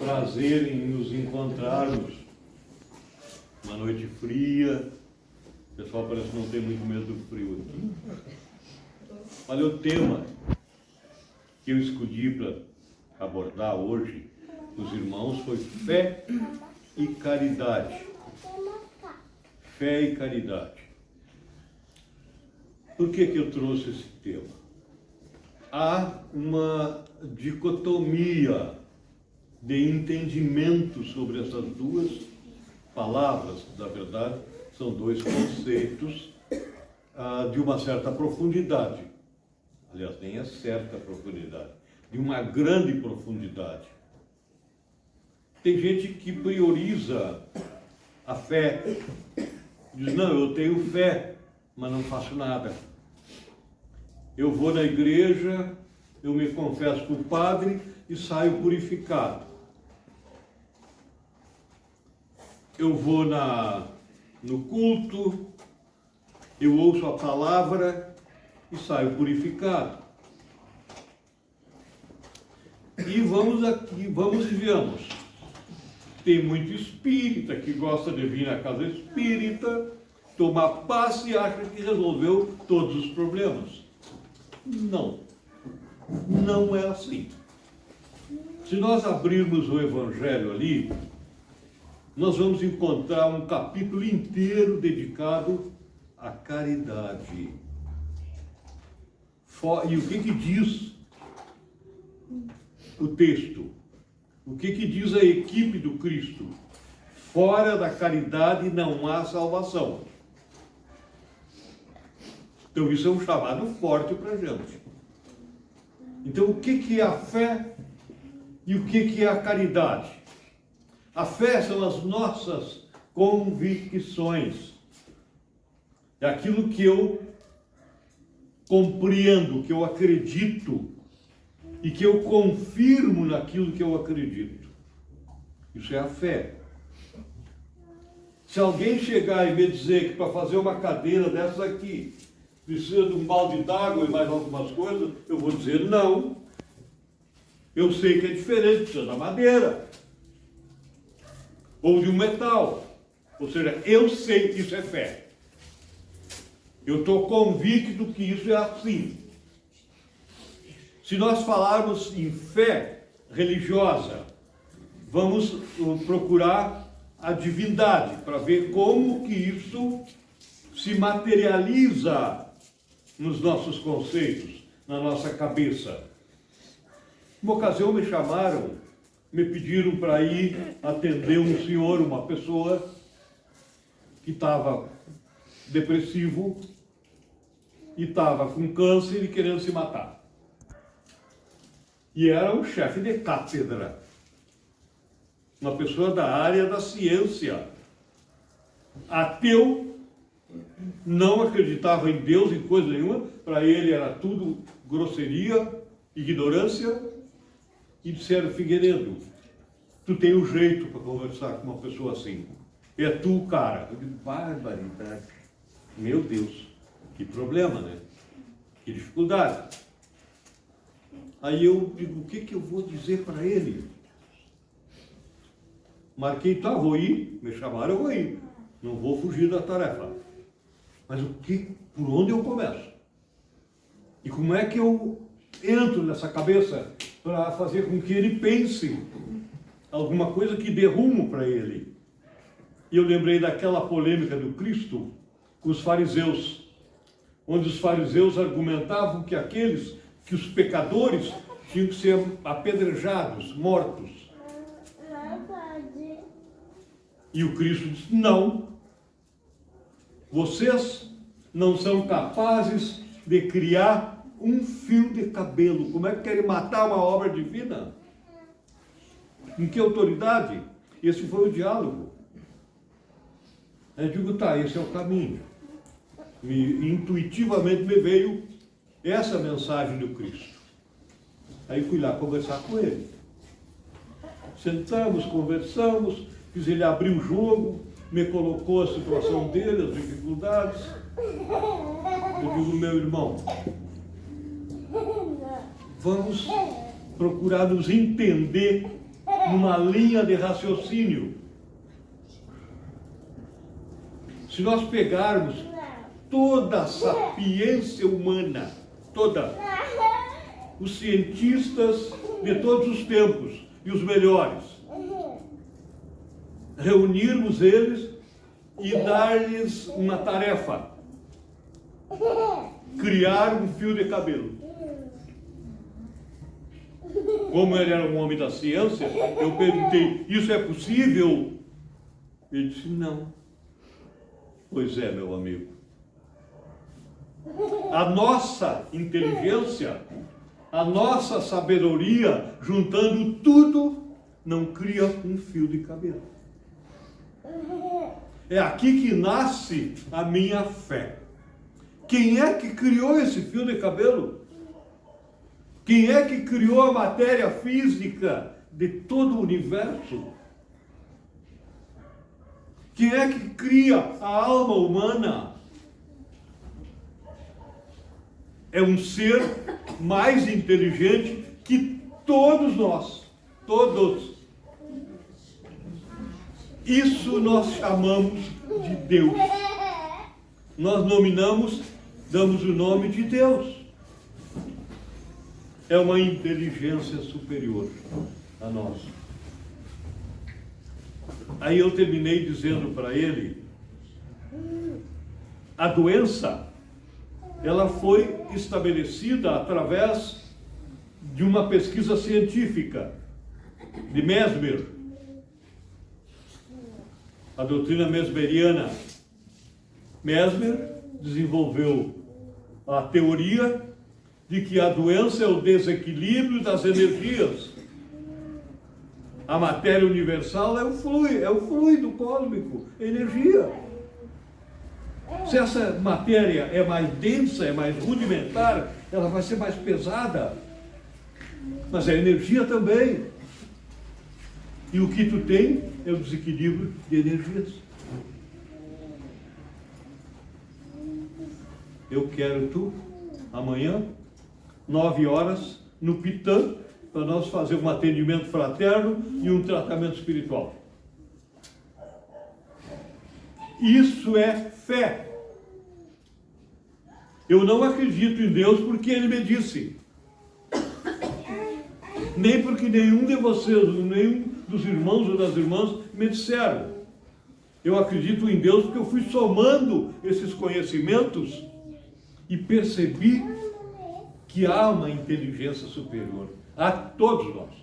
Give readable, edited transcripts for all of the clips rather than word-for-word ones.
prazer em nos encontrarmos. Uma noite fria. O pessoal parece que não tem muito medo do frio aqui. Olha, o tema que eu escolhi para abordar hoje com os irmãos foi fé e caridade. Fé e caridade. Por que eu trouxe esse tema? Há uma dicotomia de entendimento sobre essas duas palavras, na verdade, são dois conceitos de uma certa profundidade. Aliás, nem é certa profundidade, de uma grande profundidade. Tem gente que prioriza a fé, diz, não, eu tenho fé, mas não faço nada. Eu vou na igreja, eu me confesso com o padre e saio purificado. Eu vou no culto, eu ouço a palavra e saio purificado. E vamos e viemos. Tem muito espírita que gosta de vir na casa espírita, tomar passe e acha que resolveu todos os problemas. Não, não é assim. Se nós abrirmos o Evangelho ali, nós vamos encontrar um capítulo inteiro dedicado à caridade. E o que diz o texto? O que diz a equipe do Cristo? Fora da caridade não há salvação. Então isso é um chamado forte para a gente. Então o que é a fé e o que é a caridade? A fé são as nossas convicções. É aquilo que eu compreendo, que eu acredito e que eu confirmo naquilo que eu acredito. Isso é a fé. Se alguém chegar e me dizer que para fazer uma cadeira dessa aqui precisa de um balde d'água e mais algumas coisas, eu vou dizer não. Eu sei que é diferente, precisa da madeira ou de um metal. Ou seja, eu sei que isso é fé. Eu estou convicto que isso é assim. Se nós falarmos em fé religiosa, vamos procurar a divindade para ver como que isso se materializa nos nossos conceitos, na nossa cabeça. Uma ocasião me chamaram, me pediram para ir atender um senhor, uma pessoa que estava depressivo e estava com câncer e querendo se matar. E era um chefe de cátedra, uma pessoa da área da ciência, ateu, não acreditava em Deus, em coisa nenhuma, para ele era tudo grosseria, ignorância, e disseram, Figueiredo, tu tem um jeito para conversar com uma pessoa assim, é tu, cara. Eu digo, barbaridade, meu Deus, que problema, né? Que dificuldade. Aí eu digo, o que eu vou dizer para ele? Marquei, tá, vou ir, me chamaram, eu vou ir. Não vou fugir da tarefa. Mas por onde eu começo? E como é que eu entro nessa cabeça para fazer com que ele pense alguma coisa que dê rumo para ele? E eu lembrei daquela polêmica do Cristo com os fariseus, onde os fariseus argumentavam que os pecadores tinham que ser apedrejados, mortos. E o Cristo disse, não, vocês não são capazes de criar um fio de cabelo. Como é que querem matar uma obra divina? Em que autoridade? Esse foi o diálogo. Eu digo, tá, esse é o caminho. Intuitivamente me veio essa mensagem do Cristo. Aí fui lá conversar com ele. Sentamos, conversamos, fiz ele abrir o jogo, me colocou a situação dele, as dificuldades. Eu digo, meu irmão, vamos procurar nos entender numa linha de raciocínio. Se nós pegarmos toda a sapiência humana, toda, os cientistas de todos os tempos e os melhores, reunirmos eles e dar-lhes uma tarefa: criar um fio de cabelo. Como ele era um homem da ciência, eu perguntei: isso é possível? Ele disse: não. Pois é, meu amigo. A nossa inteligência, a nossa sabedoria, juntando tudo, não cria um fio de cabelo. É aqui que nasce a minha fé. Quem é que criou esse fio de cabelo? Quem é que criou a matéria física de todo o universo? Quem é que cria a alma humana? É um ser mais inteligente que todos nós. Todos. Isso nós chamamos de Deus. Nós nominamos, damos o nome de Deus. É uma inteligência superior a nós. Aí eu terminei dizendo para ele: a doença, ela foi estabelecida através de uma pesquisa científica de Mesmer, a doutrina mesmeriana. Mesmer desenvolveu a teoria de que a doença é o desequilíbrio das energias. A matéria universal é o fluido cósmico, energia. Se essa matéria é mais densa, é mais rudimentar, ela vai ser mais pesada. Mas é energia também. E o que tu tem é o desequilíbrio de energias. Eu quero tu, amanhã, 9 horas, no Pitã, para nós fazer um atendimento fraterno e um tratamento espiritual. Isso é fé. Eu não acredito em Deus porque Ele me disse. Nem porque nenhum de vocês, nenhum dos irmãos ou das irmãs me disseram. Eu acredito em Deus porque eu fui somando esses conhecimentos e percebi que há uma inteligência superior a todos nós,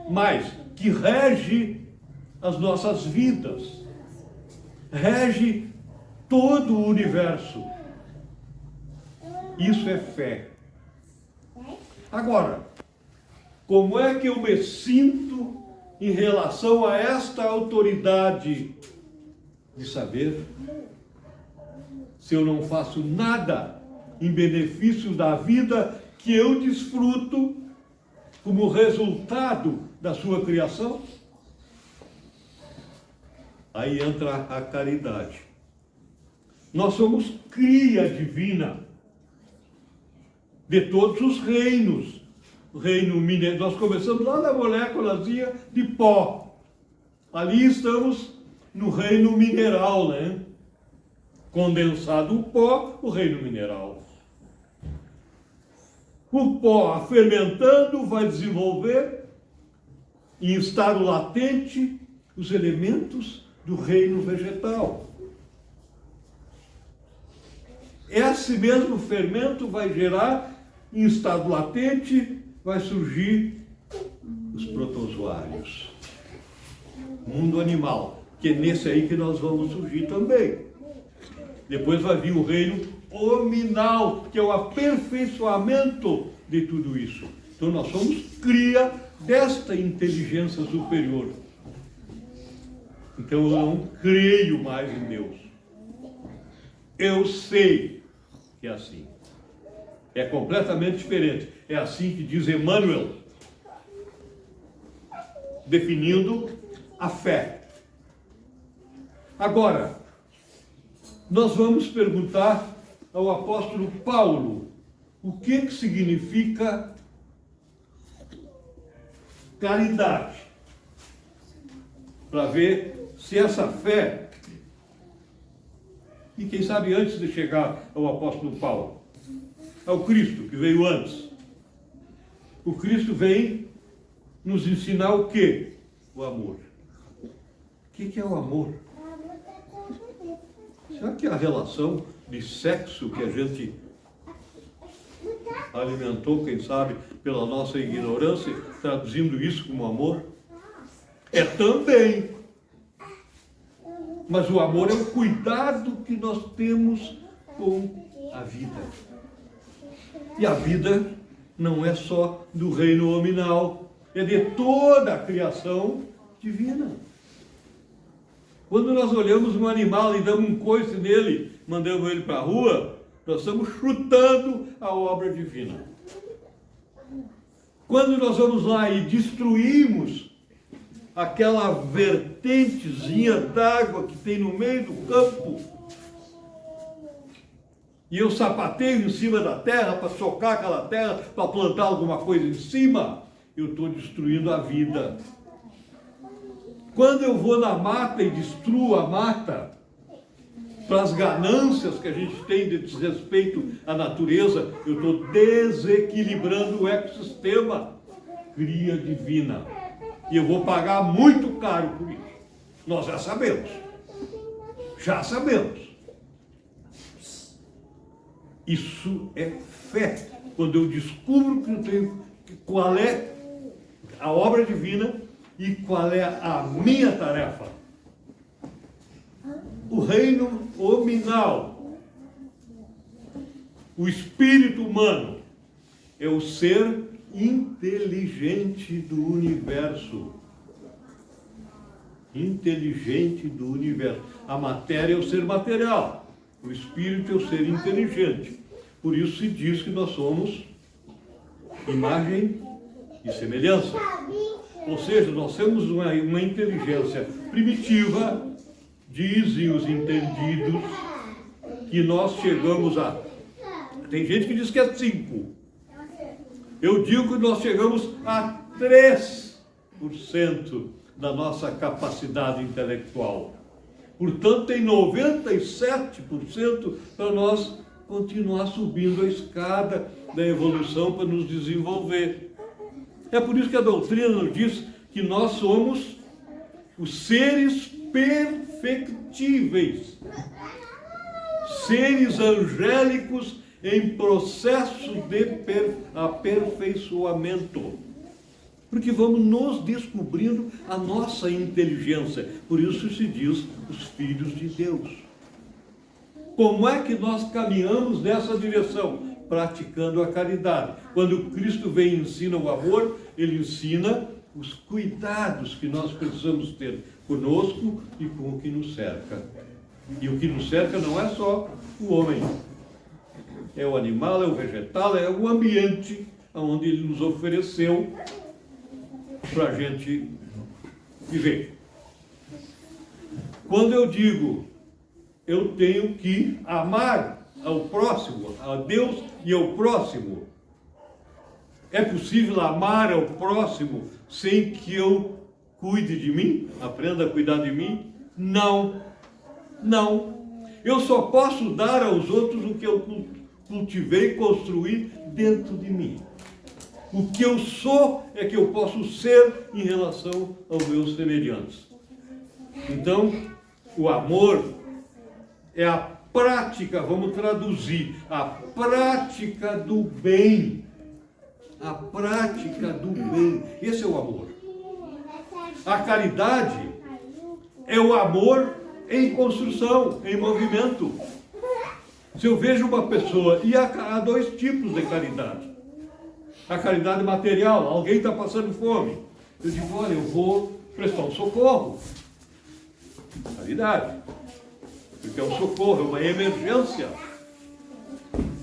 mas que rege as nossas vidas, rege todo o universo. Isso é fé. Agora, como é que eu me sinto em relação a esta autoridade de saber se eu não faço nada em benefício da vida que eu desfruto como resultado da sua criação? Aí entra a caridade. Nós somos cria divina de todos os reinos. O reino mineral, nós começamos lá na moléculazinha de pó. Ali estamos no reino mineral, né? Condensado o pó, o reino mineral. O pó, fermentando, vai desenvolver, em estado latente, os elementos do reino vegetal. Esse mesmo fermento vai gerar, em estado latente, vai surgir os protozoários. Mundo animal, que é nesse aí que nós vamos surgir também. Depois vai vir o reino hominal, que é o aperfeiçoamento de tudo isso. Então nós somos cria desta inteligência superior. Então eu não creio mais em Deus. Eu sei que é assim. É completamente diferente. É assim que diz Emmanuel, definindo a fé. Agora, nós vamos perguntar ao apóstolo Paulo o que significa caridade. para ver se essa fé, e quem sabe antes de chegar ao apóstolo Paulo, ao Cristo que veio antes, o Cristo vem nos ensinar o quê? O amor. O que é o amor? Será que a relação de sexo que a gente alimentou, quem sabe, pela nossa ignorância, traduzindo isso como amor? É também. Mas o amor é o cuidado que nós temos com a vida. E a vida não é só do reino nominal, é de toda a criação divina. Quando nós olhamos um animal e damos um coice nele, mandamos ele para a rua, nós estamos chutando a obra divina. Quando nós vamos lá e destruímos aquela vertentezinha d'água que tem no meio do campo, e eu sapateio em cima da terra para socar aquela terra, para plantar alguma coisa em cima, eu estou destruindo a vida. Quando eu vou na mata e destruo a mata, para as ganâncias que a gente tem de desrespeito à natureza, eu estou desequilibrando o ecossistema, cria divina. E eu vou pagar muito caro por isso. Nós já sabemos. Já sabemos. Isso é fé. Quando eu descubro que eu tenho, qual é a obra divina e qual é a minha tarefa. O reino nominal, o espírito humano, é o ser inteligente do universo. Inteligente do universo. A matéria é o ser material, o espírito é o ser inteligente. Por isso se diz que nós somos imagem e semelhança. Ou seja, nós temos uma inteligência primitiva. Dizem os entendidos que nós chegamos a... Tem gente que diz que é 5. Eu digo que nós chegamos a 3% da nossa capacidade intelectual. Portanto, tem 97% para nós continuar subindo a escada da evolução para nos desenvolver. É por isso que a doutrina nos diz que nós somos os seres perfectíveis, seres angélicos em processo de aperfeiçoamento, porque vamos nos descobrindo a nossa inteligência. Por isso se diz os filhos de Deus. Como é que nós caminhamos nessa direção? Praticando a caridade. Quando Cristo vem e ensina o amor, Ele ensina os cuidados que nós precisamos ter conosco e com o que nos cerca. E o que nos cerca não é só o homem, é o animal, é o vegetal, é o ambiente onde Ele nos ofereceu para a gente viver. Quando eu digo, eu tenho que amar ao próximo, a Deus e ao próximo, é possível amar ao próximo sem que eu cuide de mim? Aprenda a cuidar de mim? Não. Não. Eu só posso dar aos outros o que eu cultivei e construí dentro de mim. O que eu sou é que eu posso ser em relação aos meus semelhantes. Então, o amor é a prática, vamos traduzir, a prática do bem. A prática do bem. Esse é o amor. A caridade é o amor em construção, em movimento. Se eu vejo uma pessoa, e há dois tipos de caridade. A caridade material, alguém está passando fome. Eu digo, olha, eu vou prestar um socorro. Caridade. Porque é um socorro, é uma emergência.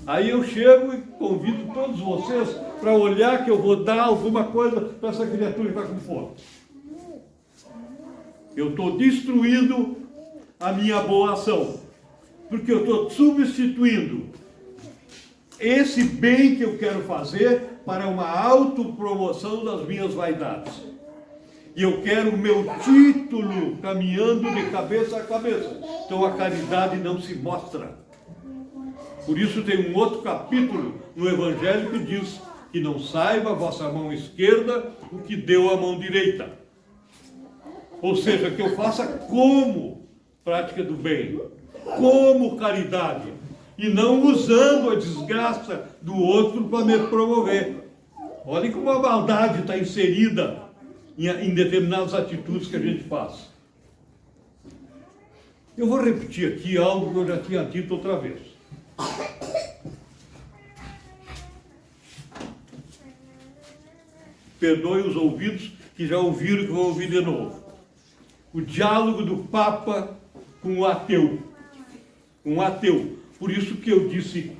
Aí eu chego e convido todos vocês para olhar que eu vou dar alguma coisa para essa criatura que está com fome. Eu estou destruindo a minha boa ação. Porque eu estou substituindo esse bem que eu quero fazer para uma autopromoção das minhas vaidades. E eu quero o meu título caminhando de cabeça a cabeça. Então a caridade não se mostra. Por isso tem um outro capítulo no Evangelho que diz que não saiba a vossa mão esquerda o que deu a mão direita. Ou seja, que eu faça como prática do bem, como caridade, e não usando a desgraça do outro para me promover. Olhem como a maldade está inserida em determinadas atitudes que a gente faz. Eu vou repetir aqui algo que eu já tinha dito outra vez. Perdoe os ouvidos que já ouviram e que vão ouvir de novo. O diálogo do Papa com o ateu. Um ateu. Por isso que eu disse,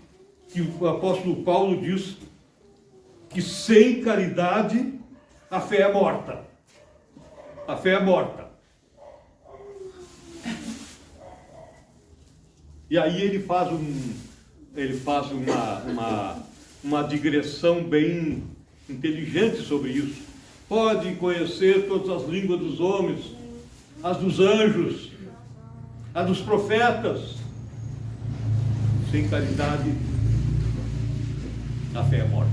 que o apóstolo Paulo diz que sem caridade a fé é morta. A fé é morta. E aí ele faz uma digressão bem inteligente sobre isso. Pode conhecer todas as línguas dos homens, as dos anjos, as dos profetas. Sem caridade, a fé é morta.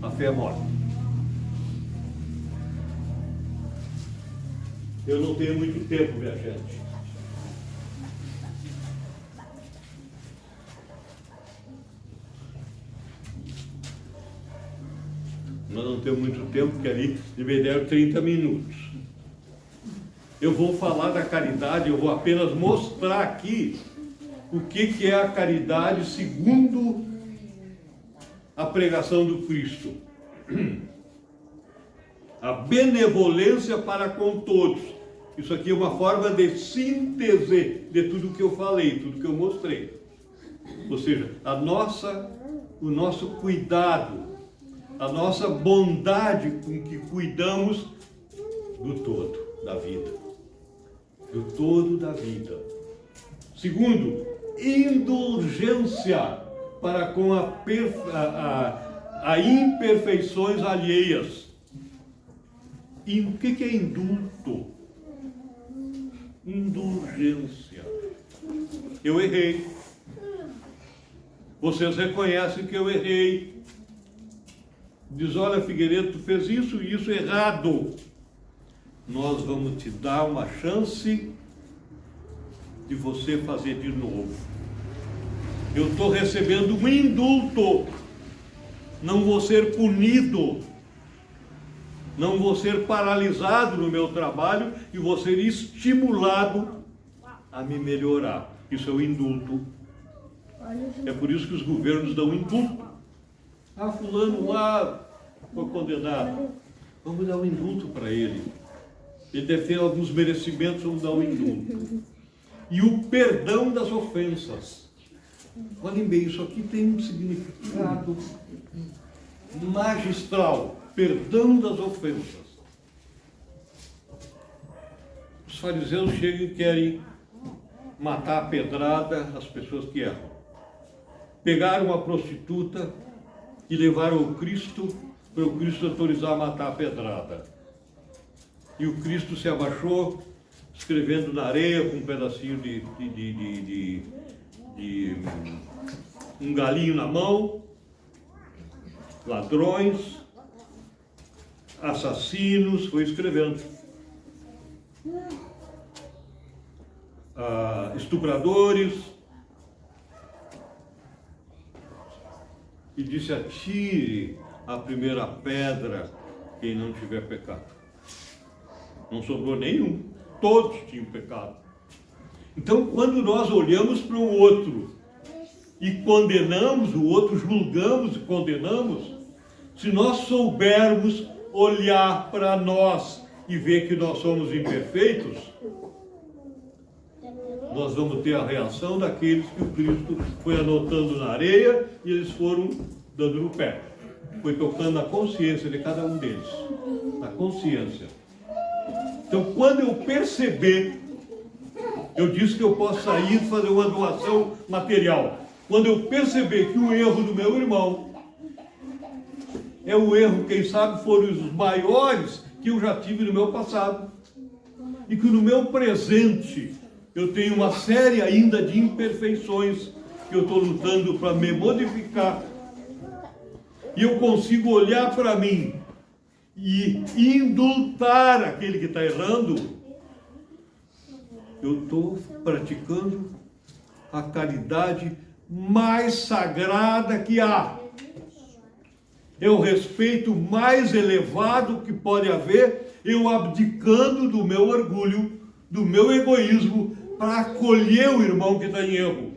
A fé é morta. Eu não tenho muito tempo, minha gente. Nós não temos muito tempo, porque ali me deram 30 minutos. Eu vou falar da caridade, eu vou apenas mostrar aqui o que é a caridade segundo a pregação do Cristo. A benevolência para com todos. Isso aqui é uma forma de síntese de tudo que eu falei, tudo que eu mostrei. Ou seja, o nosso cuidado, a nossa bondade com que cuidamos do todo da vida. Do todo da vida. Segundo, indulgência para com a imperfeições alheias. E o que é indulto? Indulgência. Eu errei. Vocês reconhecem que eu errei. Diz, olha, Figueiredo, tu fez isso e isso errado. Nós vamos te dar uma chance de você fazer de novo. Eu estou recebendo um indulto. Não vou ser punido. Não vou ser paralisado no meu trabalho e vou ser estimulado a me melhorar. Isso é o indulto. É por isso que os governos dão indulto. Ah, fulano lá foi condenado. Vamos dar um indulto para ele. Ele deve ter alguns merecimentos, vamos dar um indulto. E o perdão das ofensas. Olhem bem, isso aqui tem um significado magistral. Perdão das ofensas. Os fariseus chegam e querem matar a pedrada as pessoas que erram. Pegaram uma prostituta e levaram o Cristo para o Cristo autorizar a matar a pedrada. E o Cristo se abaixou, escrevendo na areia com um pedacinho de um galinho na mão. Ladrões, assassinos, foi escrevendo. Estupradores. E disse, atire a primeira pedra quem não tiver pecado. Não sobrou nenhum. Todos tinham pecado. Então, quando nós olhamos para o outro e condenamos o outro, julgamos e condenamos, se nós soubermos olhar para nós e ver que nós somos imperfeitos, nós vamos ter a reação daqueles que o Cristo foi anotando na areia e eles foram dando no pé. Foi tocando na consciência de cada um deles. Na consciência. Então, quando eu perceber, eu disse que eu posso sair e fazer uma doação material. Quando eu perceber que o erro do meu irmão é o erro, quem sabe, foram os maiores que eu já tive no meu passado. E que no meu presente eu tenho uma série ainda de imperfeições que eu estou lutando para me modificar. E eu consigo olhar para mim e indultar aquele que está errando. Eu estou praticando a caridade mais sagrada que há. É o respeito mais elevado que pode haver, eu abdicando do meu orgulho, do meu egoísmo, para acolher o irmão que está em erro.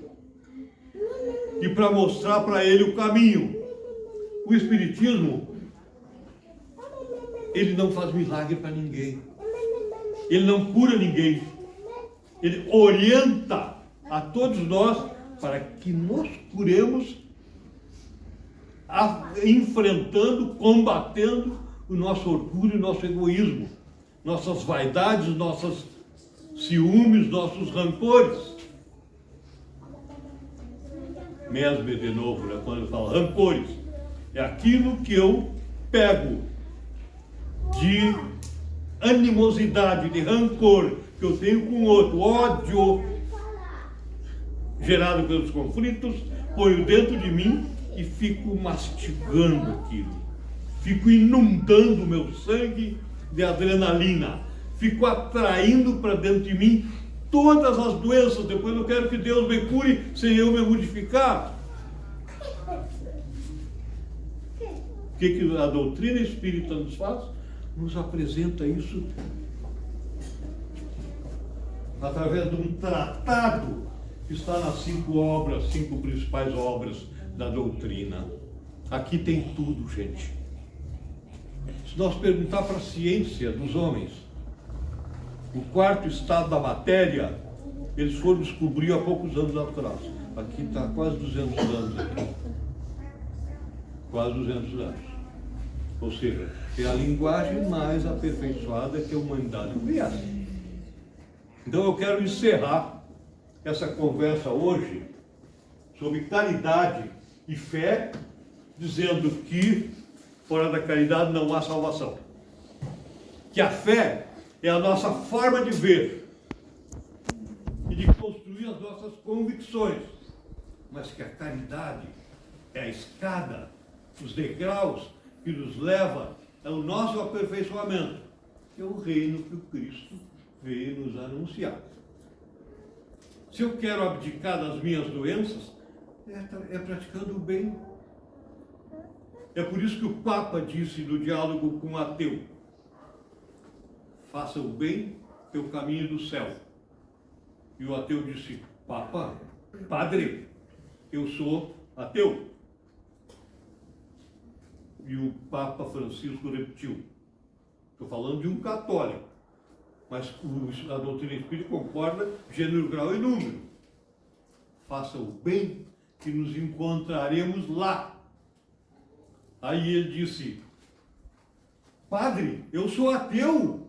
E para mostrar para ele o caminho. O Espiritismo, ele não faz milagre para ninguém. Ele não cura ninguém. Ele orienta a todos nós para que nos curemos, enfrentando, combatendo o nosso orgulho, o nosso egoísmo, nossas vaidades, nossos ciúmes, nossos rancores. Mesme de novo, né, quando eu falo rancores, é aquilo que eu pego de animosidade, de rancor que eu tenho com o outro, ódio gerado pelos conflitos, ponho dentro de mim e fico mastigando aquilo. Fico inundando o meu sangue de adrenalina. Fico atraindo para dentro de mim todas as doenças. Depois eu quero que Deus me cure sem eu me modificar. O que a doutrina espírita nos faz? Nos apresenta isso através de um tratado que está nas 5 principais obras da doutrina. Aqui tem tudo, gente. Se nós perguntar para a ciência dos homens, o quarto estado da matéria, eles foram descobrir há poucos anos atrás. Aqui está quase 200 anos aqui. Quase 200 anos. Ou seja, é a linguagem mais aperfeiçoada que a humanidade conhece. Então eu quero encerrar essa conversa hoje sobre caridade e fé, dizendo que fora da caridade não há salvação. Que a fé é a nossa forma de ver e de construir as nossas convicções, mas que a caridade é a escada, os degraus que nos leva ao nosso aperfeiçoamento, que é o reino que o Cristo veio nos anunciar. Se eu quero abdicar das minhas doenças, é praticando o bem. É por isso que o Papa disse no diálogo com o ateu: faça o bem, que é o caminho do céu. E o ateu disse: Papa, padre, eu sou ateu. E o Papa Francisco repetiu: estou falando de um católico, mas a doutrina espírita concorda gênero, grau e número. Faça o bem, que nos encontraremos lá. Aí ele disse: padre, eu sou ateu.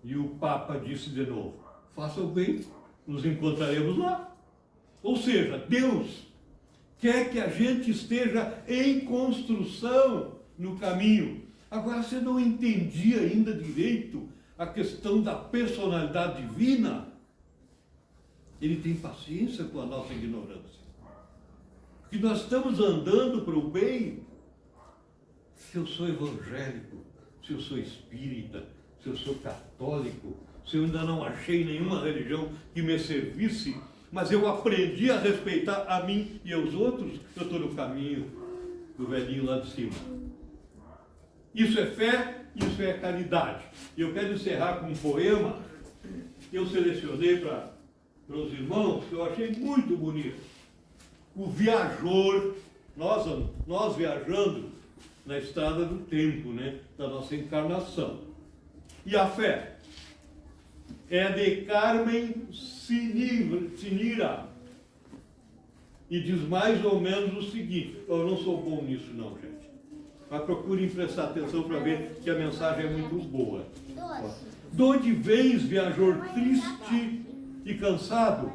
E o Papa disse de novo: faça o bem, nos encontraremos lá. Ou seja, Deus quer que a gente esteja em construção no caminho. Agora, você não entendia ainda direito a questão da personalidade divina? Ele tem paciência com a nossa ignorância. Porque nós estamos andando para o bem. Se eu sou evangélico, se eu sou espírita, se eu sou católico, se eu ainda não achei nenhuma religião que me servisse, mas eu aprendi a respeitar a mim e aos outros, eu estou no caminho do velhinho lá de cima. Isso é fé, isso é caridade. E eu quero encerrar com um poema que eu selecionei para os irmãos, que eu achei muito bonito. O viajor, nós viajando na estrada do tempo, né, da nossa encarnação. E a fé é de Carmen Sinira. E diz mais ou menos o seguinte: eu não sou bom nisso não, gente. Mas procurem prestar atenção para ver que a mensagem é muito boa. De onde vens, viajor triste e cansado?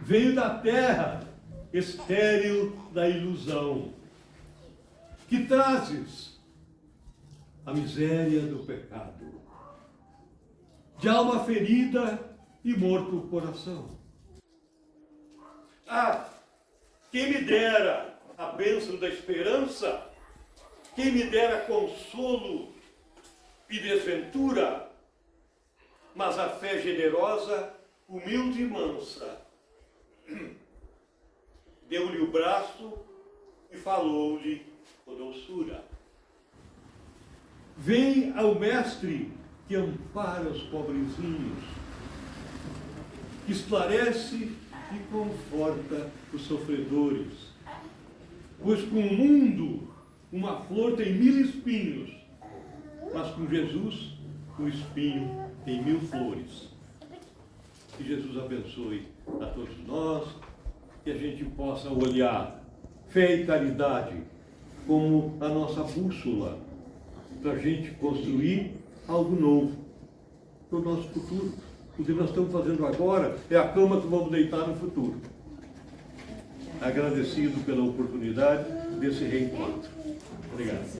Veio da terra, estéril da ilusão. Que trazes a miséria do pecado, de alma ferida e morto o coração. Ah, quem me dera a bênção da esperança, quem me dera consolo e desventura, mas a fé generosa, humilde e mansa, deu-lhe o braço e falou-lhe com doçura. Vem ao Mestre que ampara os pobrezinhos, que esclarece e conforta os sofredores. Pois com o mundo uma flor tem 1000 espinhos, mas com Jesus um espinho tem 1000 flores. Que Jesus abençoe a todos nós, que a gente possa olhar fé e caridade como a nossa bússola, para a gente construir algo novo para o nosso futuro. O que nós estamos fazendo agora é a cama que vamos deitar no futuro. Agradecido pela oportunidade desse reencontro. Obrigado.